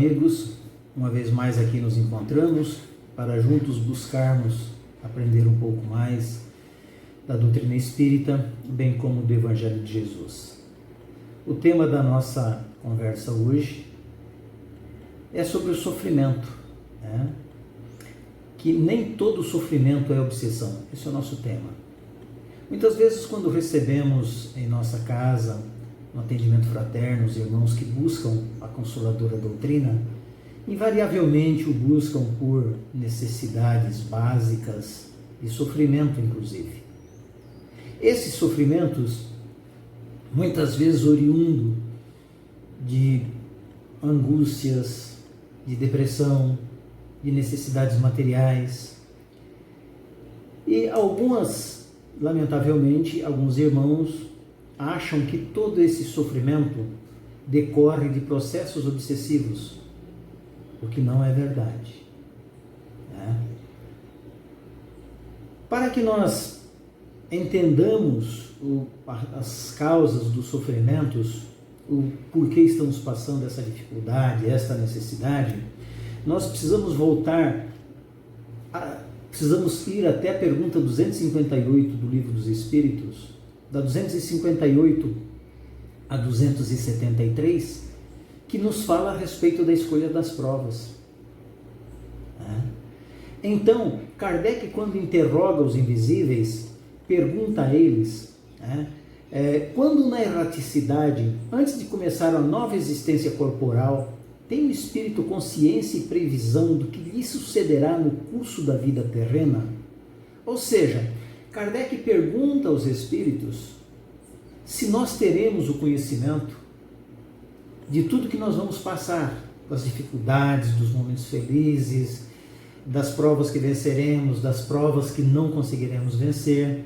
amigos, uma vez mais aqui nos encontramos para juntos buscarmos aprender um pouco mais da doutrina espírita, bem como do Evangelho de Jesus. O tema da nossa conversa hoje é sobre o sofrimento, né? Que nem todo sofrimento é obsessão. Esse é o nosso tema. Muitas vezes, quando recebemos em nossa casa no atendimento fraterno os irmãos que buscam a consoladora doutrina, invariavelmente o buscam por necessidades básicas de sofrimento, inclusive. Esses sofrimentos, muitas vezes oriundo de angústias, de depressão, de necessidades materiais. E lamentavelmente, alguns irmãos acham que todo esse sofrimento decorre de processos obsessivos, o que não é verdade, né? Para que nós entendamos as causas dos sofrimentos, o porquê estamos passando essa dificuldade, essa necessidade, nós precisamos precisamos ir até a pergunta 258 do Livro dos Espíritos, da 258 a 273, que nos fala a respeito da escolha das provas. Então, Kardec, quando interroga os invisíveis, pergunta a eles, quando na erraticidade, antes de começar a nova existência corporal, tem o espírito consciência e previsão do que lhe sucederá no curso da vida terrena? Ou seja, Kardec pergunta aos espíritos se nós teremos o conhecimento de tudo que nós vamos passar, das dificuldades, dos momentos felizes, das provas que venceremos, das provas que não conseguiremos vencer.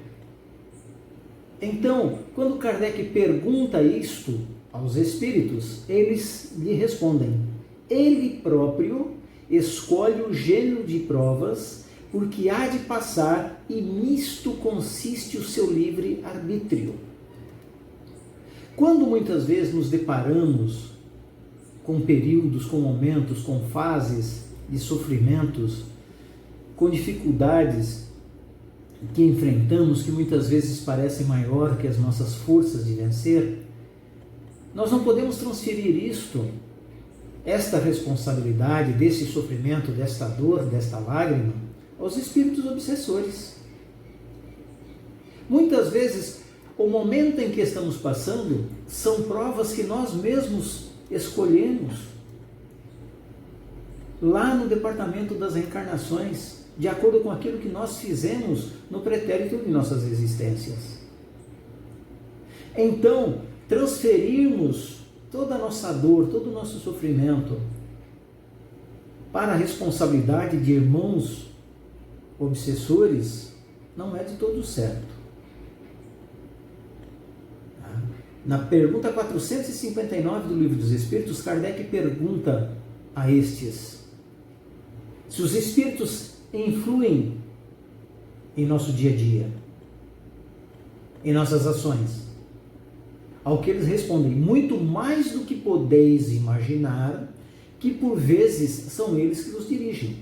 Então, quando Kardec pergunta isto aos espíritos, eles lhe respondem: ele próprio escolhe o gênero de provas, porque há de passar, e nisto consiste o seu livre arbítrio. Quando muitas vezes nos deparamos com períodos, com momentos, com fases de sofrimentos, com dificuldades que enfrentamos, que muitas vezes parecem maior que as nossas forças de vencer, nós não podemos transferir esta responsabilidade desse sofrimento, desta dor, desta lágrima, aos espíritos obsessores. Muitas vezes, o momento em que estamos passando são provas que nós mesmos escolhemos lá no departamento das reencarnações, de acordo com aquilo que nós fizemos no pretérito de nossas existências. Então, transferirmos toda a nossa dor, todo o nosso sofrimento para a responsabilidade de irmãos obsessores não é de todo certo. Na pergunta 459 do Livro dos Espíritos, Kardec pergunta a estes se os espíritos influem em nosso dia a dia, em nossas ações. Ao que eles respondem: muito mais do que podeis imaginar, que por vezes são eles que nos dirigem.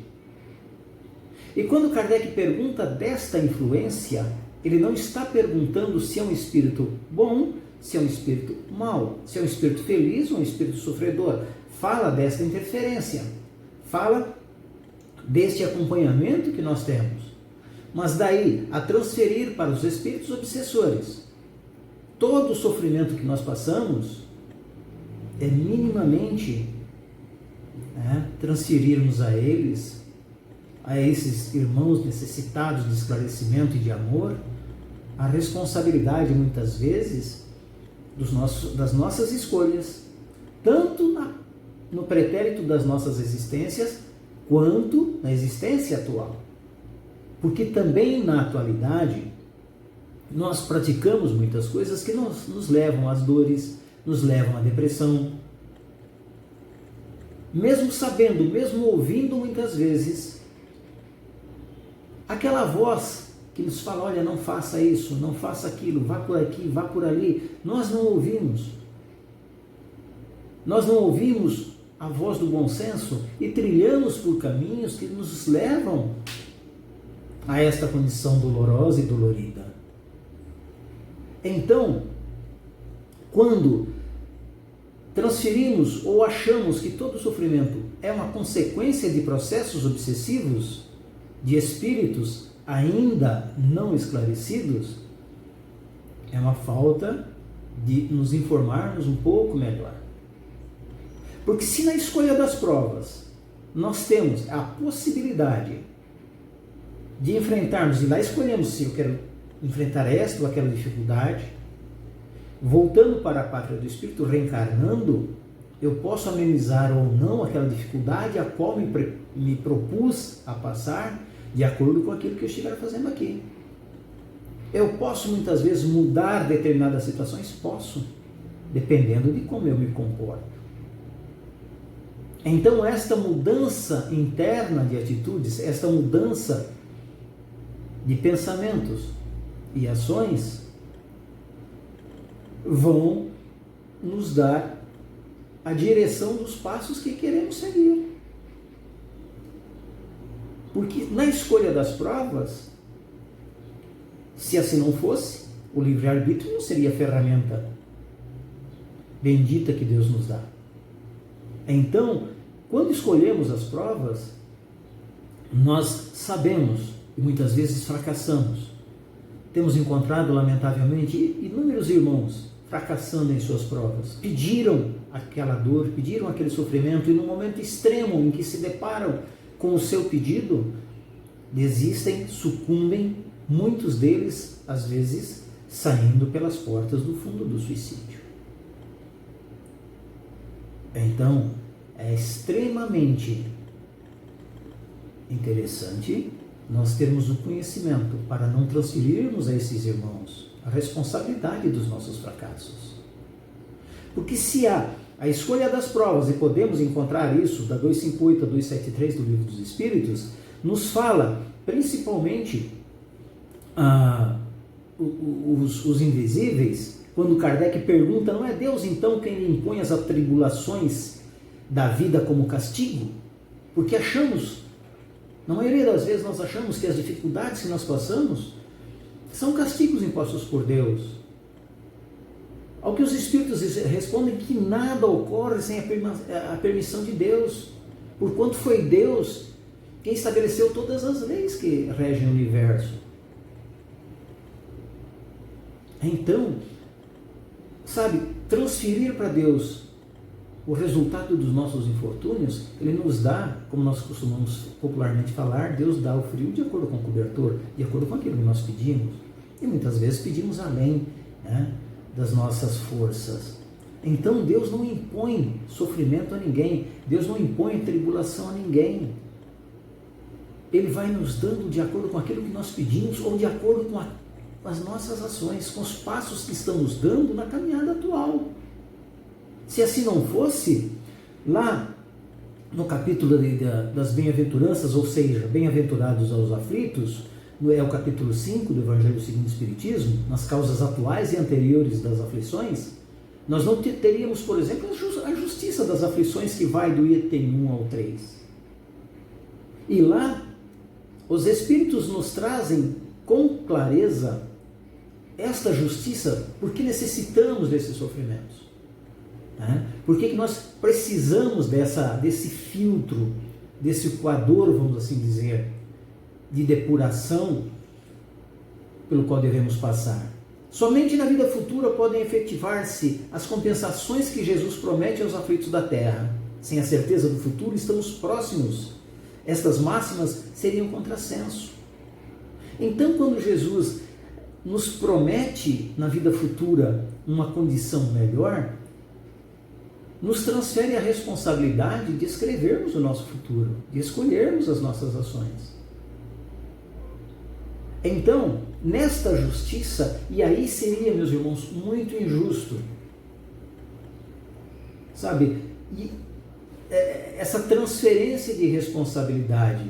E quando Kardec pergunta desta influência, ele não está perguntando se é um espírito bom, se é um espírito mau, se é um espírito feliz ou um espírito sofredor. Fala desta interferência, fala deste acompanhamento que nós temos. Mas daí a transferir para os espíritos obsessores todo o sofrimento que nós passamos, é minimamente transferirmos a eles, a esses irmãos necessitados de esclarecimento e de amor, a responsabilidade muitas vezes das nossas escolhas, tanto no pretérito das nossas existências, quanto na existência atual. Porque também na atualidade, nós praticamos muitas coisas que nos levam às dores, nos levam à depressão. Mesmo sabendo, mesmo ouvindo muitas vezes, aquela voz que nos fala: olha, não faça isso, não faça aquilo, vá por aqui, vá por ali, nós não ouvimos. Nós não ouvimos a voz do bom senso e trilhamos por caminhos que nos levam a esta condição dolorosa e dolorida. Então, quando transferimos ou achamos que todo sofrimento é uma consequência de processos obsessivos, de espíritos ainda não esclarecidos, é uma falta de nos informarmos um pouco melhor. Porque se na escolha das provas nós temos a possibilidade de enfrentarmos, e lá escolhemos se eu quero enfrentar esta ou aquela dificuldade, voltando para a pátria do Espírito, reencarnando, eu posso amenizar ou não aquela dificuldade a qual me propus a passar, de acordo com aquilo que eu estiver fazendo aqui. Eu posso muitas vezes mudar determinadas situações? Posso, dependendo de como eu me comporto. Então, esta mudança interna de atitudes, esta mudança de pensamentos e ações, vão nos dar a direção dos passos que queremos seguir. Porque na escolha das provas, se assim não fosse, o livre-arbítrio não seria a ferramenta bendita que Deus nos dá. Então, quando escolhemos as provas, nós sabemos, e muitas vezes fracassamos. Temos encontrado, lamentavelmente, inúmeros irmãos fracassando em suas provas. Pediram aquela dor, pediram aquele sofrimento, e no momento extremo em que se deparam com o seu pedido, desistem, sucumbem, muitos deles, às vezes, saindo pelas portas do fundo do suicídio. Então, é extremamente interessante nós termos o conhecimento para não transferirmos a esses irmãos a responsabilidade dos nossos fracassos. Porque se há a escolha das provas, e podemos encontrar isso da 258 a 273 do Livro dos Espíritos, nos fala principalmente os invisíveis, quando Kardec pergunta, não é Deus então quem lhe impõe as atribulações da vida como castigo? Porque achamos, na maioria das vezes nós achamos que as dificuldades que nós passamos são castigos impostos por Deus. Ao que os Espíritos respondem que nada ocorre sem a permissão de Deus, porquanto foi Deus quem estabeleceu todas as leis que regem o universo. Então, sabe, transferir para Deus o resultado dos nossos infortúnios, Ele nos dá, como nós costumamos popularmente falar, Deus dá o frio de acordo com o cobertor, de acordo com aquilo que nós pedimos. E muitas vezes pedimos além, né, das nossas forças. Então Deus não impõe sofrimento a ninguém, Deus não impõe tribulação a ninguém. Ele vai nos dando de acordo com aquilo que nós pedimos ou de acordo com as nossas ações, com os passos que estamos dando na caminhada atual. Se assim não fosse, lá no capítulo das bem-aventuranças, ou seja, bem-aventurados aos aflitos, é o capítulo 5 do Evangelho segundo o Espiritismo, nas causas atuais e anteriores das aflições, nós não teríamos, por exemplo, a justiça das aflições que vai do item 1 ao 3. E lá, os Espíritos nos trazem com clareza esta justiça, porque necessitamos desses sofrimentos. Por que nós precisamos desse filtro, desse coador, vamos assim dizer, de depuração pelo qual devemos passar? Somente na vida futura podem efetivar-se as compensações que Jesus promete aos aflitos da terra. Sem a certeza do futuro, estamos próximos. Estas máximas seriam contrassenso. Então, quando Jesus nos promete na vida futura uma condição melhor, nos transfere a responsabilidade de escrevermos o nosso futuro, de escolhermos as nossas ações. Então, nesta justiça, e aí seria, meus irmãos, muito injusto, sabe, e essa transferência de responsabilidade,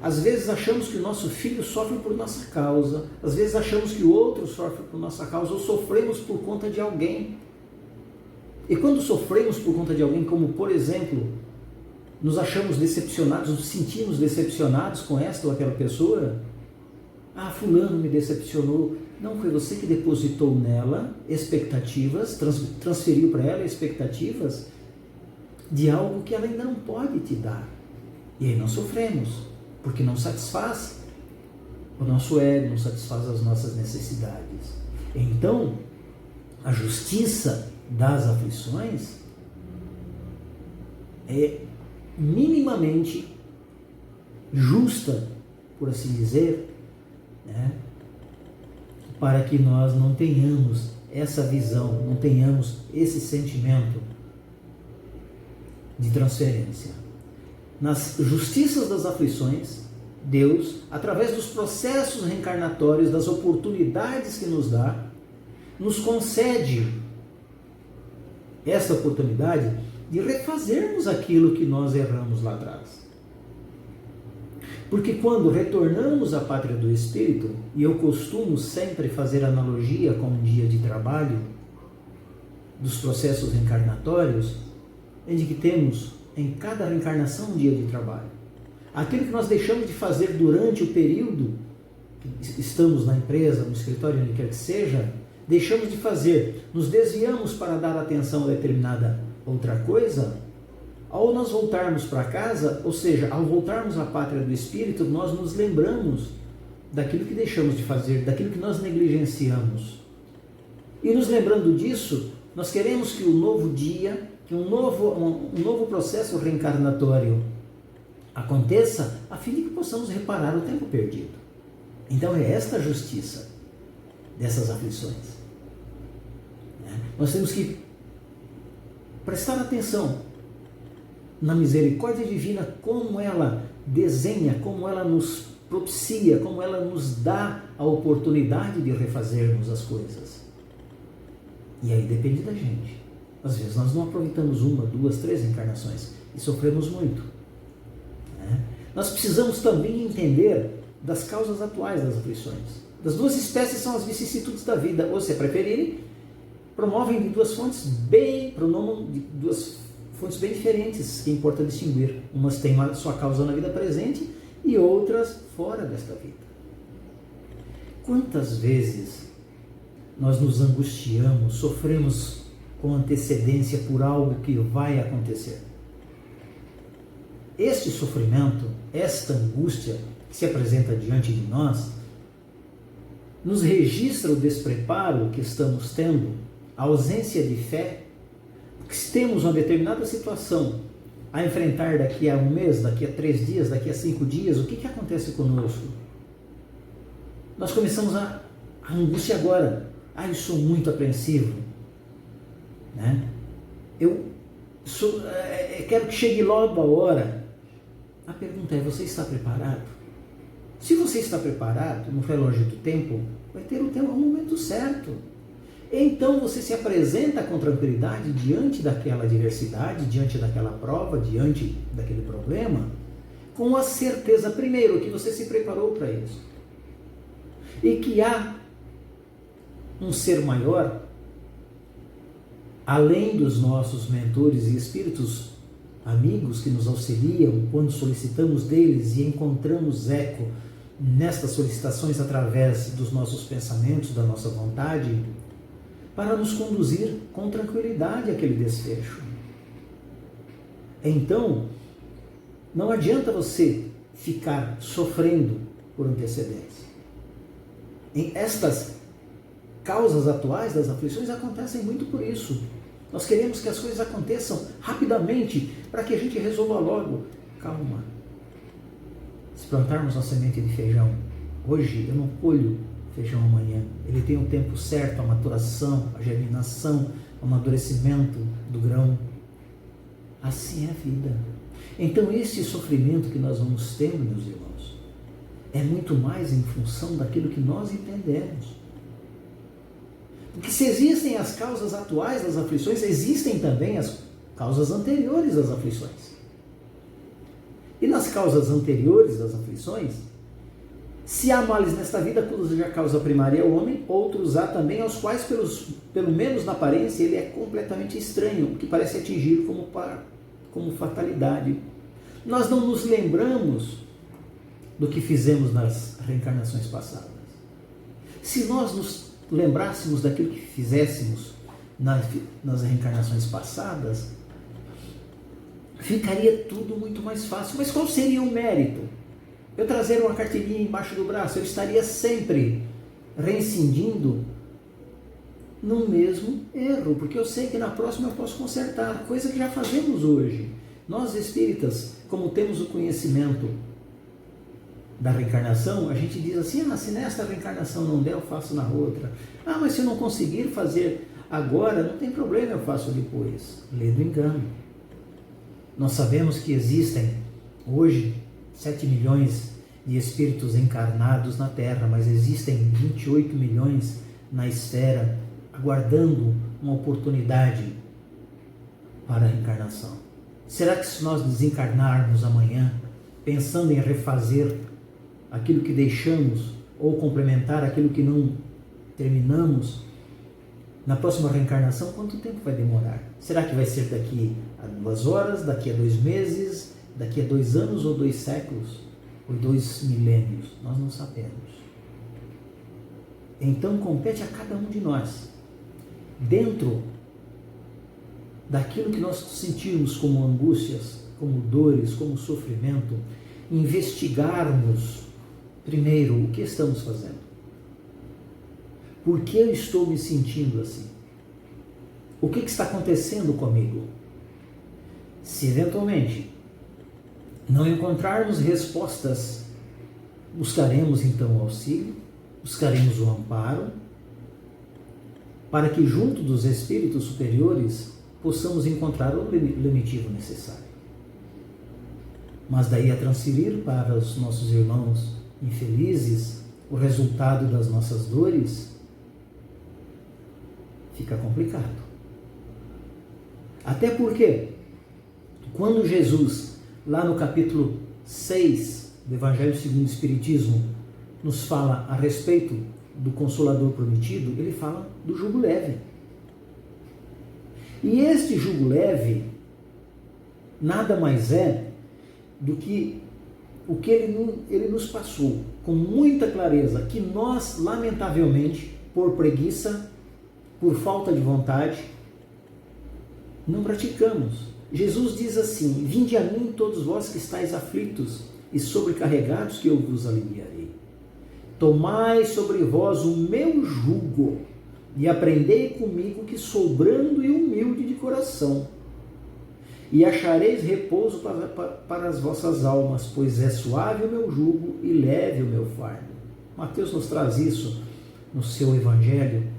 às vezes achamos que o nosso filho sofre por nossa causa, às vezes achamos que o outro sofre por nossa causa, ou sofremos por conta de alguém. E quando sofremos por conta de alguém, como por exemplo, nos achamos decepcionados, nos sentimos decepcionados com esta ou aquela pessoa, fulano me decepcionou. Não, foi você que depositou nela expectativas, transferiu para ela expectativas de algo que ela ainda não pode te dar. E aí nós sofremos, porque não satisfaz o nosso ego, não satisfaz as nossas necessidades. Então, a justiça das aflições é minimamente justa, por assim dizer, né? Para que nós não tenhamos essa visão, não tenhamos esse sentimento de transferência. Nas justiças das aflições, Deus, através dos processos reencarnatórios, das oportunidades que nos dá, nos concede esta oportunidade de refazermos aquilo que nós erramos lá atrás. Porque quando retornamos à pátria do Espírito, e eu costumo sempre fazer analogia com um dia de trabalho, dos processos reencarnatórios, em que temos em cada reencarnação um dia de trabalho. Aquilo que nós deixamos de fazer durante o período que estamos na empresa, no escritório, onde quer que seja, deixamos de fazer, nos desviamos para dar atenção a determinada outra coisa. Ao nós voltarmos para casa, ou seja, ao voltarmos à pátria do Espírito, nós nos lembramos daquilo que deixamos de fazer, daquilo que nós negligenciamos. E nos lembrando disso, nós queremos que o novo dia, que um novo processo reencarnatório aconteça, a fim de que possamos reparar o tempo perdido. Então é esta a justiça dessas aflições. Nós temos que prestar atenção na misericórdia divina, como ela desenha, como ela nos propicia, como ela nos dá a oportunidade de refazermos as coisas. E aí depende da gente. Às vezes nós não aproveitamos 1, 2, 3 encarnações e sofremos muito. Nós precisamos também entender das causas atuais das aflições. Das duas espécies são as vicissitudes da vida, ou se preferirem, promovem de duas fontes bem diferentes, que importa distinguir. Umas têm sua causa na vida presente e outras fora desta vida. Quantas vezes nós nos angustiamos, sofremos com antecedência por algo que vai acontecer? Este sofrimento, esta angústia que se apresenta diante de nós, nos registra o despreparo que estamos tendo, a ausência de fé, porque se temos uma determinada situação a enfrentar daqui a 1 mês, daqui a 3 dias, daqui a 5 dias, o que acontece conosco? Nós começamos a angústia agora. Eu sou muito apreensivo. Eu quero que chegue logo a hora. A pergunta é, você está preparado? Se você está preparado, no relógio do tempo, vai ter o momento certo. Então você se apresenta com tranquilidade diante daquela adversidade, diante daquela prova, diante daquele problema, com a certeza, primeiro, que você se preparou para isso. E que há um ser maior, além dos nossos mentores e espíritos amigos que nos auxiliam quando solicitamos deles e encontramos eco nestas solicitações através dos nossos pensamentos, da nossa vontade, para nos conduzir com tranquilidade àquele desfecho. Então, não adianta você ficar sofrendo por antecedência. Estas causas atuais das aflições acontecem muito por isso. Nós queremos que as coisas aconteçam rapidamente para que a gente resolva logo. Calma. Se plantarmos uma semente de feijão hoje, eu não colho feijão amanhã. Ele tem o tempo certo, a maturação, a germinação, o amadurecimento do grão. Assim é a vida. Então esse sofrimento que nós vamos tendo, meus irmãos, é muito mais em função daquilo que nós entendemos. Porque se existem as causas atuais das aflições, existem também as causas anteriores das aflições. E nas causas anteriores das aflições, Se há males nesta vida, cuja causa primária é o homem, outros há também, aos quais, pelo menos na aparência, ele é completamente estranho, o que parece atingir como fatalidade. Nós não nos lembramos do que fizemos nas reencarnações passadas. Se nós nos lembrássemos daquilo que fizéssemos nas reencarnações passadas, ficaria tudo muito mais fácil. Mas qual seria o mérito? Eu trazer uma carteirinha embaixo do braço, eu estaria sempre reincidindo no mesmo erro, porque eu sei que na próxima eu posso consertar, coisa que já fazemos hoje. Nós espíritas, como temos o conhecimento da reencarnação, a gente diz assim, se nesta reencarnação não der, eu faço na outra. Mas se eu não conseguir fazer agora, não tem problema, eu faço depois. Lê do engano. Nós sabemos que existem hoje 7 milhões de espíritos encarnados na Terra, mas existem 28 milhões na esfera aguardando uma oportunidade para a reencarnação. Será que se nós desencarnarmos amanhã, pensando em refazer aquilo que deixamos ou complementar aquilo que não terminamos, na próxima reencarnação, quanto tempo vai demorar? Será que vai ser daqui a 2 horas, daqui a 2 meses, daqui a 2 anos ou 2 séculos? Ou 2 milênios? Nós não sabemos. Então compete a cada um de nós, dentro daquilo que nós sentimos como angústias, como dores, como sofrimento, investigarmos primeiro o que estamos fazendo. Por que eu estou me sentindo assim? O que está acontecendo comigo? Se eventualmente não encontrarmos respostas, buscaremos então o auxílio, buscaremos o amparo, para que junto dos espíritos superiores possamos encontrar o lenitivo necessário. Mas daí a transferir para os nossos irmãos infelizes o resultado das nossas dores, fica complicado. Até porque, quando Jesus, lá no capítulo 6 do Evangelho segundo o Espiritismo, nos fala a respeito do Consolador prometido, ele fala do jugo leve. E este jugo leve nada mais é do que o que ele nos passou com muita clareza, que nós, lamentavelmente, por preguiça, por falta de vontade, não praticamos. Jesus diz assim: vinde a mim todos vós que estáis aflitos e sobrecarregados, que eu vos aliviarei. Tomai sobre vós o meu jugo e aprendei comigo, que sou brando e humilde de coração, e achareis repouso para as vossas almas, pois é suave o meu jugo e leve o meu fardo. Mateus nos traz isso no seu Evangelho,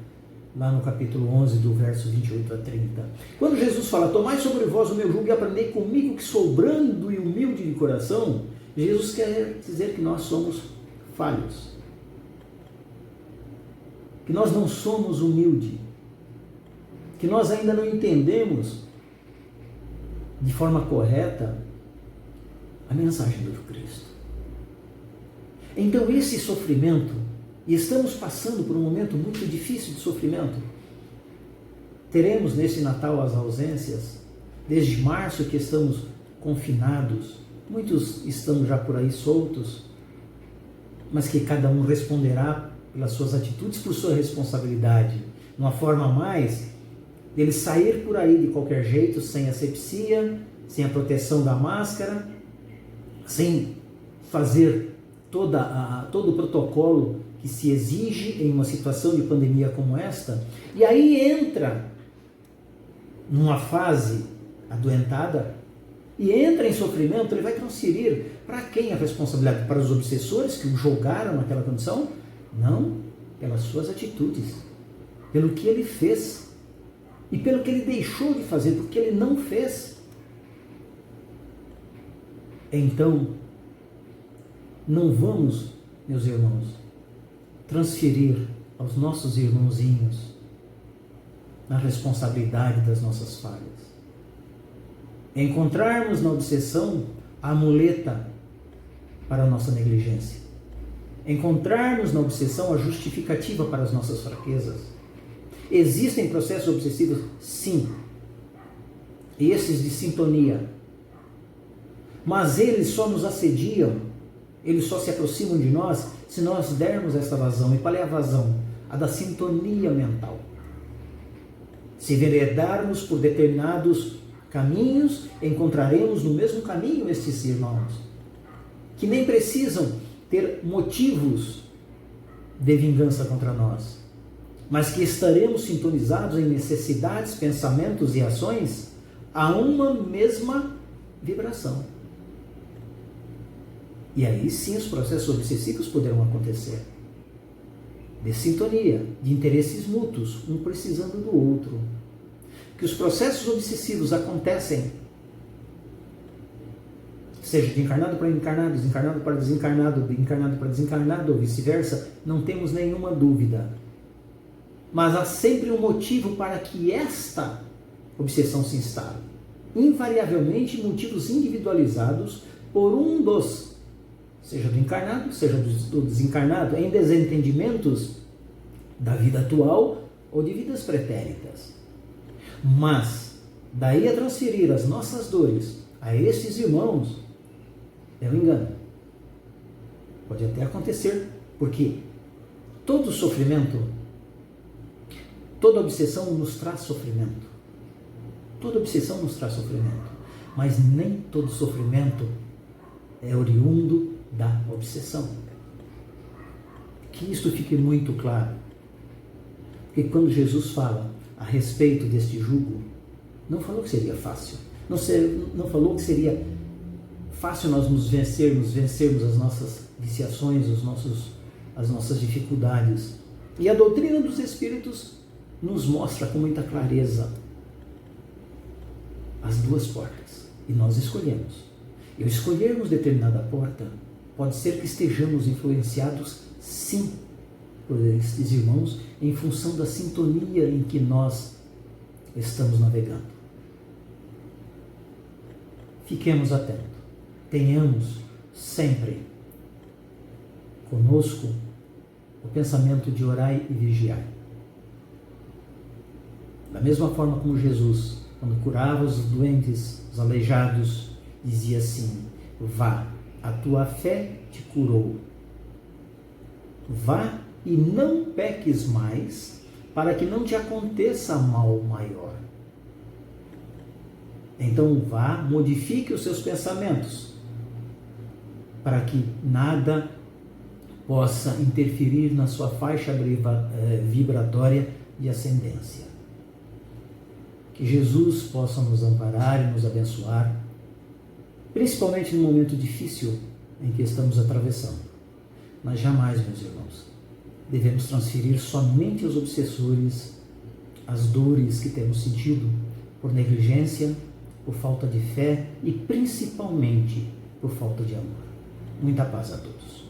lá no capítulo 11, do verso 28 a 30. Quando Jesus fala, tomai sobre vós o meu jugo e aprendei comigo, que sou brando e humilde de coração, Jesus quer dizer que nós somos falhos, que nós não somos humildes, que nós ainda não entendemos de forma correta a mensagem do Cristo. Então esse sofrimento, e estamos passando por um momento muito difícil de sofrimento, teremos nesse Natal as ausências, desde março que estamos confinados, muitos estão já por aí soltos, mas que cada um responderá pelas suas atitudes, por sua responsabilidade, uma forma a mais dele sair por aí de qualquer jeito, sem asepsia, sem a proteção da máscara, sem fazer todo o protocolo que se exige em uma situação de pandemia como esta, e aí entra numa fase adoentada, e entra em sofrimento. Ele vai transferir para quem a responsabilidade? Para os obsessores que o jogaram naquela condição? Não, pelas suas atitudes, pelo que ele fez e pelo que ele deixou de fazer, porque ele não fez. Então, não vamos, meus irmãos, transferir aos nossos irmãozinhos a responsabilidade das nossas falhas. Encontrarmos na obsessão a muleta para a nossa negligência. encontrarmos na obsessão a justificativa para as nossas fraquezas. Existem processos obsessivos? Sim. Esses de sintonia. Mas eles só nos assediam, eles só se aproximam de nós se nós dermos esta vazão. E qual é a vazão? A da sintonia mental. Se enveredarmos por determinados caminhos, encontraremos no mesmo caminho estes irmãos, que nem precisam ter motivos de vingança contra nós, mas que estaremos sintonizados em necessidades, pensamentos e ações a uma mesma vibração. E aí sim os processos obsessivos poderão acontecer. De sintonia, de interesses mútuos, um precisando do outro. Que os processos obsessivos acontecem, seja de encarnado para encarnado, desencarnado para desencarnado, de encarnado para desencarnado ou vice-versa, não temos nenhuma dúvida. Mas há sempre um motivo para que esta obsessão se instale. Invariavelmente motivos individualizados por um dos, seja do encarnado, seja do desencarnado, em desentendimentos da vida atual ou de vidas pretéritas. Mas, daí a transferir as nossas dores a estes irmãos, é um engano. Pode até acontecer, porque todo sofrimento, toda obsessão nos traz sofrimento. Toda obsessão nos traz sofrimento. Mas nem todo sofrimento é oriundo da obsessão. Que isto fique muito claro. Porque quando Jesus fala a respeito deste jugo, não falou que seria fácil. Não falou que seria fácil nós nos vencermos as nossas viciações, as nossas dificuldades. E a doutrina dos Espíritos nos mostra com muita clareza as duas portas. E nós escolhemos. E ao escolhermos determinada porta, pode ser que estejamos influenciados, sim, por estes irmãos, em função da sintonia em que nós estamos navegando. Fiquemos atentos. Tenhamos sempre conosco o pensamento de orar e vigiar. Da mesma forma como Jesus, quando curava os doentes, os aleijados, dizia assim: vá, a tua fé te curou. Vá e não peques mais, para que não te aconteça mal maior. Então vá, modifique os seus pensamentos, para que nada possa interferir na sua faixa vibratória de ascendência. Que Jesus possa nos amparar e nos abençoar, principalmente no momento difícil em que estamos atravessando. Mas jamais, meus irmãos, devemos transferir somente aos obsessores as dores que temos sentido por negligência, por falta de fé e principalmente por falta de amor. Muita paz a todos.